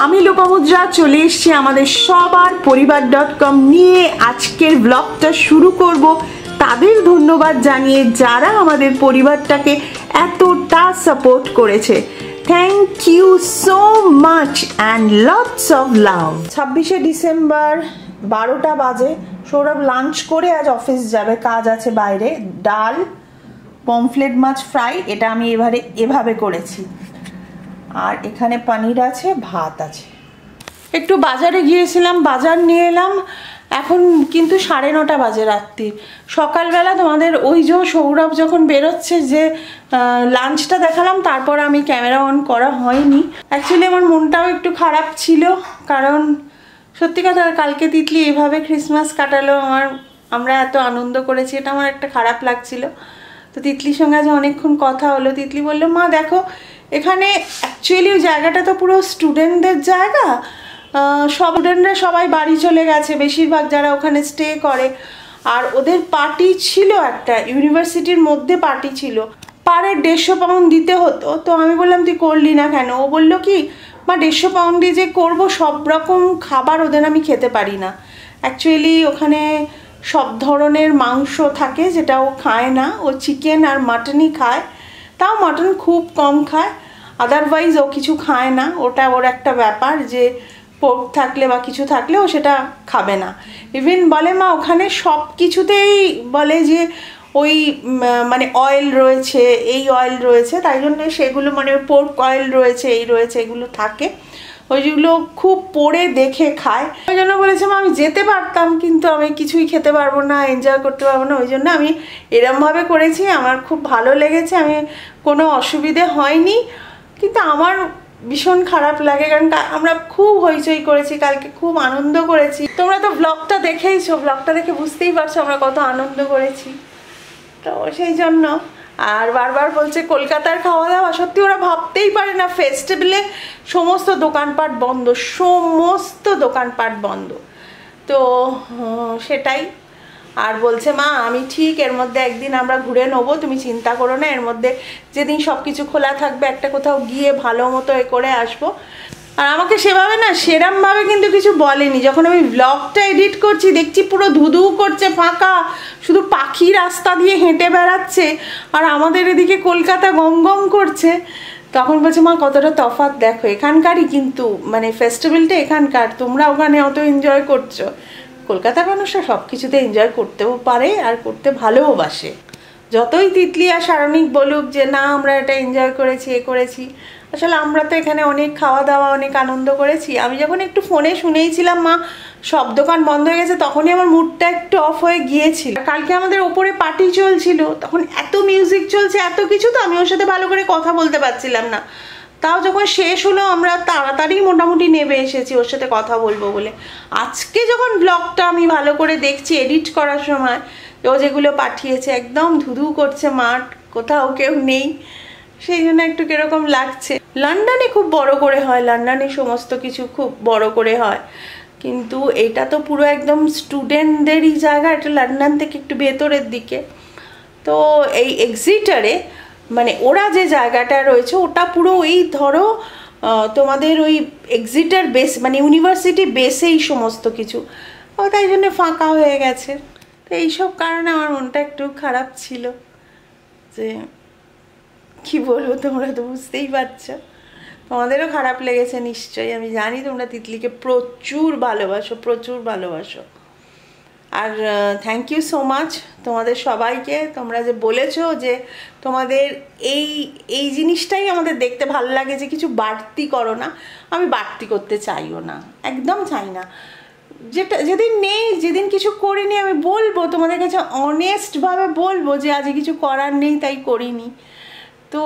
আমি লোপামুদ্রা চলে এসেছি আমাদের সবার পরিবার.com নিয়ে আজকের ব্লগটা শুরু করব তাদের ধন্যবাদ জানিয়ে যারা আমাদের পরিবারটাকে এতটা সাপোর্ট করেছে। Thank you so much and lots of love. 26শে ডিসেম্বর 12টা বাজে। সৌরভ লাঞ্চ করে আজ অফিস যাবে, কাজ আছে বাইরে। ডাল, পমফ্লেট মাছ ফ্রাই, এটা আমি এভাবে করেছি। আর এখানে পনির আছে, ভাত আছে। একটু বাজারে গিয়েছিলাম, বাজার নিয়ে এলাম। এখন কিন্তু 9:30 বাজে রাত্রির। সকালবেলা তোমাদের ওই যে সৌরভ যখন বেরোচ্ছে যে লাঞ্চটা দেখালাম, তারপর আমি ক্যামেরা অন করা হয়নি। অ্যাকচুয়ালি আমার মনটাও একটু খারাপ ছিল, কারণ সত্যি কথা কালকে তিতলি এভাবে ক্রিসমাস কাটালো। আমরা এত আনন্দ করেছি, এটা আমার একটা খারাপ লাগছিল। তো তিতলির সঙ্গে আজ অনেকক্ষণ কথা হলো। তিতলি বললো, মা দেখো এখানে অ্যাকচুয়ালি জায়গাটা তো পুরো স্টুডেন্টদের জায়গা, সব স্টুডেন্টরা সবাই বাড়ি চলে গেছে, বেশিরভাগ যারা ওখানে স্টে করে। আর ওদের পার্টি ছিল, একটা ইউনিভার্সিটির মধ্যে পার্টি ছিল, পারে 150 পাউন্ড দিতে হতো। তো আমি বললাম তুই করলি না কেন? ও বললো কি, মা 150 পাউন্ডে যে করবো, সব রকম খাবার ওদের আমি খেতে পারি না। অ্যাকচুয়ালি ওখানে সব ধরনের মাংস থাকে যেটা ও খায় না, ও চিকেন আর মাটনই খায়। তাও মাটন খুব কম খায়, আদারওয়াইজ ও কিছু খায় না। ওটা ওর একটা ব্যাপার যে পোর্ক থাকলে বা কিছু থাকলে ও সেটা খাবে না। ইভেন বলে মা ওখানে সব কিছুতেই বলে যে ওই মানে অয়েল রয়েছে, এই অয়েল রয়েছে, তাই জন্য সেগুলো মানে পোর্ক অয়েল রয়েছে, এই রয়েছে, এগুলো থাকে। ওইগুলো খুব পড়ে দেখে খায়। ওই জন্য বলেছে মা আমি যেতে পারতাম, কিন্তু আমি কিছুই খেতে পারবো না, এনজয় করতে পারবো না। ওই জন্য আমি এরমভাবে করেছি। আমার খুব ভালো লেগেছে, আমি কোনো অসুবিধে হয়নি। কিন্তু আমার ভীষণ খারাপ লাগে, কারণ আমরা খুব হইচই করেছি কালকে, খুব আনন্দ করেছি। তোমরা তো ব্লগটা দেখেইছো, ব্লগটা দেখে বুঝতেই পারছো আমরা কত আনন্দ করেছি। তো সেই জন্য আর বারবার বলছে কলকাতার খাওয়া দাওয়া, সত্যি ওরা ভাবতেই পারে না ফেস্টিভ্যালে সমস্ত দোকানপাট বন্ধ, সমস্ত দোকানপাট বন্ধ। তো সেটাই। আর বলছে মা আমি ঠিক এর মধ্যে একদিন আমরা ঘুরে নেবো, তুমি চিন্তা করো না, এর মধ্যে যেদিন সব কিছু খোলা থাকবে একটা কোথাও গিয়ে ভালো মতো এ করে আসবো। আর আমাকে সেভাবে না সেরমভাবে কিন্তু কিছু বলেনি। যখন আমি ব্লগটা এডিট করছি দেখছি পুরো ধুধু করছে, ফাঁকা, শুধু পাখি রাস্তা দিয়ে হেঁটে বেড়াচ্ছে, আর আমাদের এদিকে কলকাতা গম গম করছে। তখন বলছে মা কতটা তফাৎ দেখো, এখানকারই কিন্তু মানে ফেস্টিভ্যালটা এখানকার, তোমরা ওখানে অত এনজয় করছো। কলকাতার মানুষরা সব কিছুতে এনজয় করতেও পারে আর করতে ভালোবাসে। যতই তিতলি আর সারণিক বলুক যে না আমরা এটা এনজয় করেছি, এ করেছি, আসলে আমরা তো এখানে অনেক খাওয়া দাওয়া, অনেক আনন্দ করেছি। আমি যখন একটু ফোনে শুনেইছিলাম মা সব দোকান বন্ধ হয়ে গেছে, তখনই আমার মুডটা একটু অফ হয়ে গিয়েছিল। কালকে আমাদের ওপরে পার্টি চলছিল, তখন এত মিউজিক চলছে, এত কিছু, তো আমি ওর সাথে ভালো করে কথা বলতে পারছিলাম না। তাও যখন শেষ হলো আমরা তাড়াতাড়ি মোটামুটি নেমে এসেছি ওর সাথে কথা বলবো বলে। আজকে যখন ব্লগটা আমি ভালো করে দেখছি এডিট করার সময়, ও যেগুলো পাঠিয়েছে একদম ধুধু করছে মাঠ, কোথাও কেউ নেই, সেই জন্য একটু কিরকম লাগছে। লন্ডনে খুব বড় করে হয়, লন্ডনে সমস্ত কিছু খুব বড় করে হয়, কিন্তু এটা তো পুরো একদম স্টুডেন্টদেরই জায়গা। এটা লন্ডন থেকে একটু ভেতরের দিকে। তো এই এক্সিটারে মানে ওরা যে জায়গাটা রয়েছে ওটা পুরো ওই ধরো তোমাদের ওই এক্সিটার বেস মানে ইউনিভার্সিটি বেসেই সমস্ত কিছু, ও তাই জন্য ফাঁকা হয়ে গেছে। তো এইসব কারণে আমার মনটা একটু খারাপ ছিল। যে কি বলবো, তোমরা তো বুঝতেই পারছো, তোমাদেরও খারাপ লেগেছে নিশ্চয়ই। আমি জানি তোমরা তিতলিকে প্রচুর ভালোবাসো, প্রচুর ভালোবাসো। আর থ্যাংক ইউ সো মাচ তোমাদের সবাইকে। তোমরা যে বলেছো যে তোমাদের এই জিনিসটাই আমাদের দেখতে ভালো লাগে, যে কিছু বাড়তি করো না। আমি বাড়তি করতে চাইও না, একদম চাই না। যেদিন নেই, যেদিন কিছু করিনি, আমি বলবো তোমাদের কাছে অনেস্টভাবে বলবো যে আজ কিছু করার নেই তাই করিনি। তো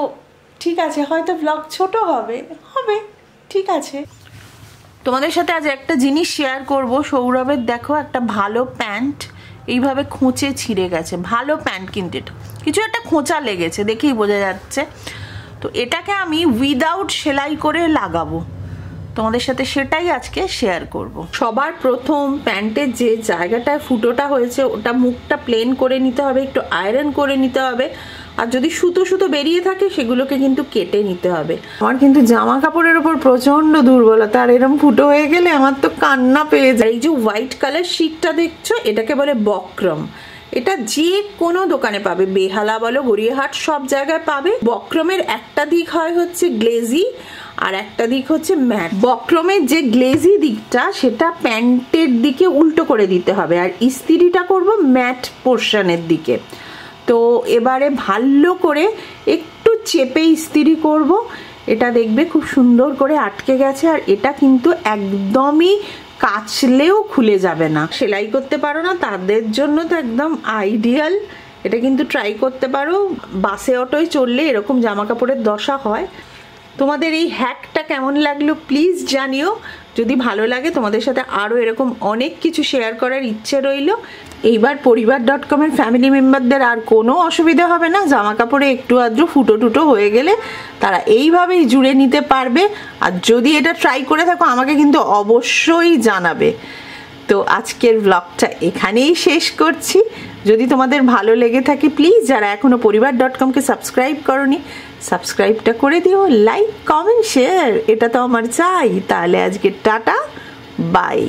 ঠিক আছে, হয়তো ব্লগ ছোট হবে, ঠিক আছে। তোমাদের সাথে আজ একটা জিনিস শেয়ার করব। সৌরভের দেখো একটা ভালো প্যান্ট এইভাবে খোঁচে ছিঁড়ে গেছে, ভালো প্যান্ট, কিন্তু এটা কিছু একটা খোঁচা লেগেছে, দেখেই বোঝা যাচ্ছে। তো এটাকে আমি উইদাউট সেলাই করে লাগাবো, তোমাদের সাথে সেটাই আজকে শেয়ার করব। সবার প্রথম প্যান্টের যে জায়গাটায় ফুটোটা হয়েছে ওটা মুখটা প্লেন করে নিতে হবে, একটু আয়রন করে নিতে হবে, আর যদি সুতো সুতো বেরিয়ে থাকে সেগুলোকে কিন্তু কেটে নিতে হবে। আমার কিন্তু জামা কাপড়ের উপর প্রচন্ড দুর্বলতা, আর এরকম ফুটো হয়ে গেলে আমার তো কান্না পেয়ে যায়। এই যে হোয়াইট কালার শিটটা দেখছো, এটাকে বলে বক্রম। এটা যে কোনো দোকানে পাবে, বেহালা বলো, গড়িয়াহাট, সব জায়গায় পাবে। বক্রমের একটা দিক হয় হচ্ছে গ্লেজি আর একটা দিক হচ্ছে ম্যাট। বক্রমের যে গ্লেজি দিকটা সেটা প্যান্টের দিকে উল্টো করে দিতে হবে, আর ইস্ত্রিটা করব ম্যাট পোর্শনের দিকে। তো এবারে ভালো করে একটু চেপে ইস্ত্রি করব। এটা দেখবে খুব সুন্দর করে আটকে গেছে, আর এটা কিন্তু একদমই কাচলেও খুলে যাবে না। সেলাই করতে পারো না তাদের জন্য তো একদম আইডিয়াল। এটা কিন্তু ট্রাই করতে পারো। বাসে অটোয় চললে এরকম জামা কাপড়ের দশা হয়। তোমাদের এই হ্যাকটা কেমন লাগলো প্লিজ জানিও। যদি ভালো লাগে তোমাদের সাথে আরও এরকম অনেক কিছু শেয়ার করার ইচ্ছে রইল। এইবার পরিবার.com-এর ফ্যামিলি মেম্বারদের আর কোনো অসুবিধা হবে না। জামা কাপড়ে একটু আধটু ফুটো টুটো হয়ে গেলে তারা এইভাবেই জুড়ে নিতে পারবে। আর যদি এটা ট্রাই করে থাকো আমাকে কিন্তু অবশ্যই জানাবে। তো আজকের ব্লগটা এখানেই শেষ করছি। যদি তোমাদের ভালো লেগে থাকে প্লিজ যারা এখনো পরিবার.com-কে সাবস্ক্রাইব করোনি, সাবস্ক্রাইবটা করে দিও। লাইক, কমেন্ট, শেয়ার এটা তো আমার চাই। তাহলে আজকে টাটা, বাই।